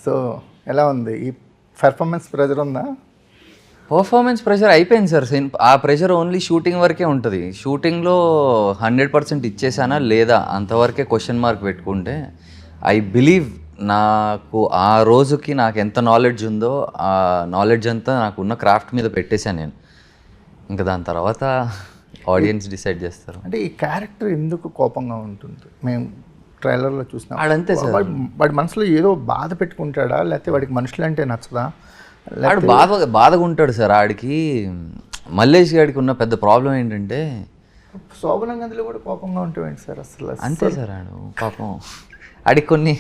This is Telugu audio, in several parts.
సో ఎలా ఉంది ఈ పెర్ఫార్మెన్స్ ప్రెజర్ ఉందా? పర్ఫార్మెన్స్ ప్రెషర్ అయిపోయింది సార్. ఆ ప్రెషర్ ఓన్లీ షూటింగ్ వరకే ఉంటుంది. షూటింగ్లో 100% ఇచ్చేసానా లేదా అంతవరకే క్వశ్చన్ మార్క్ పెట్టుకుంటే ఐ బిలీవ్ నాకు ఆ రోజుకి నాకు ఎంత నాలెడ్జ్ ఉందో ఆ నాలెడ్జ్ అంతా నాకు ఉన్న క్రాఫ్ట్ మీద పెట్టేశాను నేను. ఇంకా దాని తర్వాత ఆడియన్స్ డిసైడ్ చేస్తారు. అంటే ఈ క్యారెక్టర్ ఎందుకు కోపంగా ఉంటుంది? మేము ట్రైలర్లో చూసినాం. ఆడంతే సార్. వాడి మనసులో ఏదో బాధ పెట్టుకుంటాడా, లేకపోతే వాడికి మనుషులు అంటే నచ్చదా? ఆడు బాధగా ఉంటాడు సార్. ఆడికి మల్లేష్ గాడికి ఉన్న పెద్ద ప్రాబ్లం ఏంటంటే శోభన గదిలో కూడా కోపంగా ఉంటామేంటి సార్ అసలు? అంతే సార్. ఆడు పాపం ఆడికి కొన్ని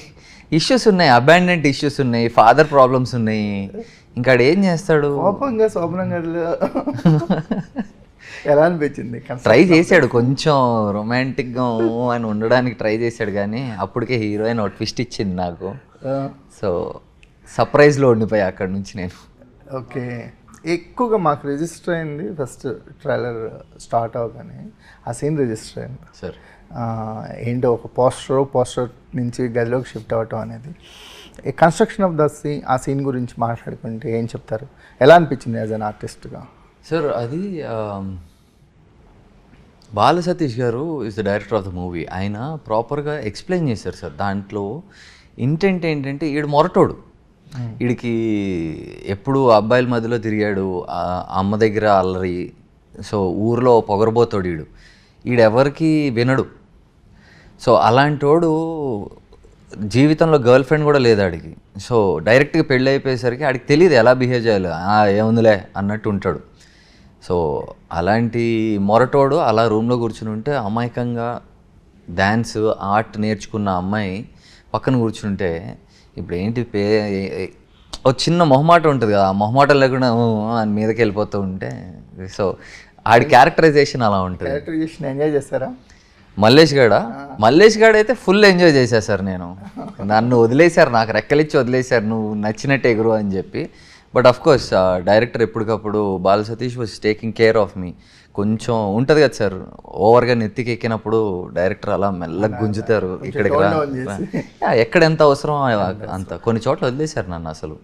ఇష్యూస్ ఉన్నాయి, అబాండెంట్ ఇష్యూస్ ఉన్నాయి, ఫాదర్ ప్రాబ్లమ్స్ ఉన్నాయి. ఇంకా ఆడు ఏం చేస్తాడు? కోపంగా శోభన గదిలో ఎలా అనిపించింది? ట్రై చేశాడు కొంచెం రొమాంటిక్గా అని ఉండడానికి ట్రై చేశాడు, కానీ అప్పటికే హీరోయిన్ ఒక ట్విస్ట్ ఇచ్చింది నాకు. సో సర్ప్రైజ్లో ఉండిపోయా అక్కడి నుంచి నేను. ఓకే. ఎక్కువగా మాకు రిజిస్టర్ అయింది ఫస్ట్ ట్రైలర్ స్టార్ట్ అవగానే ఆ సీన్ రిజిస్టర్ అయింది సార్. ఏంటో ఒక పోస్టర్ నుంచి గదిలోకి షిఫ్ట్ అవ్వటం అనేది. ఈ కన్స్ట్రక్షన్ ఆఫ్ ద సీన్, ఆ సీన్ గురించి మాట్లాడుకుంటే ఏం చెప్తారు? ఎలా అనిపించింది యాజ్ అన్ ఆర్టిస్ట్గా? సార్ అది బాల సతీష్ గారు is the director of the movie. ఆయన ప్రాపర్గా ఎక్స్ప్లెయిన్ చేశారు సార్. దాంట్లో ఇంటెంట్ ఏంటంటే ఈడు మొరటోడు, వీడికి ఎప్పుడు అబ్బాయిల మధ్యలో తిరిగాడు, అమ్మ దగ్గర అల్లరి, సో ఊర్లో పొగరబోతాడు వీడు, వీడెవరికి వినడు. సో అలాంటోడు జీవితంలో గర్ల్ ఫ్రెండ్ కూడా లేదు ఆడికి. సో డైరెక్ట్గా పెళ్ళి అయిపోయేసరికి ఆడికి తెలియదు ఎలా బిహేవ్ చేయాలి, ఏముందిలే అన్నట్టు ఉంటాడు. సో అలాంటి మొరటోడు అలా రూమ్లో కూర్చుని ఉంటే అమాయకంగా డ్యాన్స్ ఆర్ట్ నేర్చుకున్న అమ్మాయి పక్కన కూర్చుంటే ఇప్పుడు ఏంటి ఒక చిన్న మొహమాట ఉంటుంది కదా, ఆ మొహమాటం లేకుండా అని మీదకి వెళ్ళిపోతూ ఉంటే, సో ఆడి క్యారెక్టరైజేషన్ అలా ఉంటుంది. క్యారెక్టరైజేషన్ ఎంజాయ్ చేస్తారా? మల్లేష్ గాడు అయితే ఫుల్ ఎంజాయ్ చేశా సార్ నేను. నన్ను వదిలేశారు, నాకు రెక్కలిచ్చి వదిలేశారు, నువ్వు నచ్చినట్టు ఎగురు అని చెప్పి. బట్ అఫ్ కోర్స్ డైరెక్టర్ ఎప్పటికప్పుడు Bala Satish was taking care of me. కొంచెం ఉంటుంది కదా సార్, ఓవర్గా నెత్తికి ఎక్కినప్పుడు డైరెక్టర్ అలా మెల్లగా గుంజుతారు, ఇక్కడికి రా, ఎక్కడ ఎంత అవసరం అంత. కొన్ని చోట్ల వదిలేశారు నన్ను అసలు.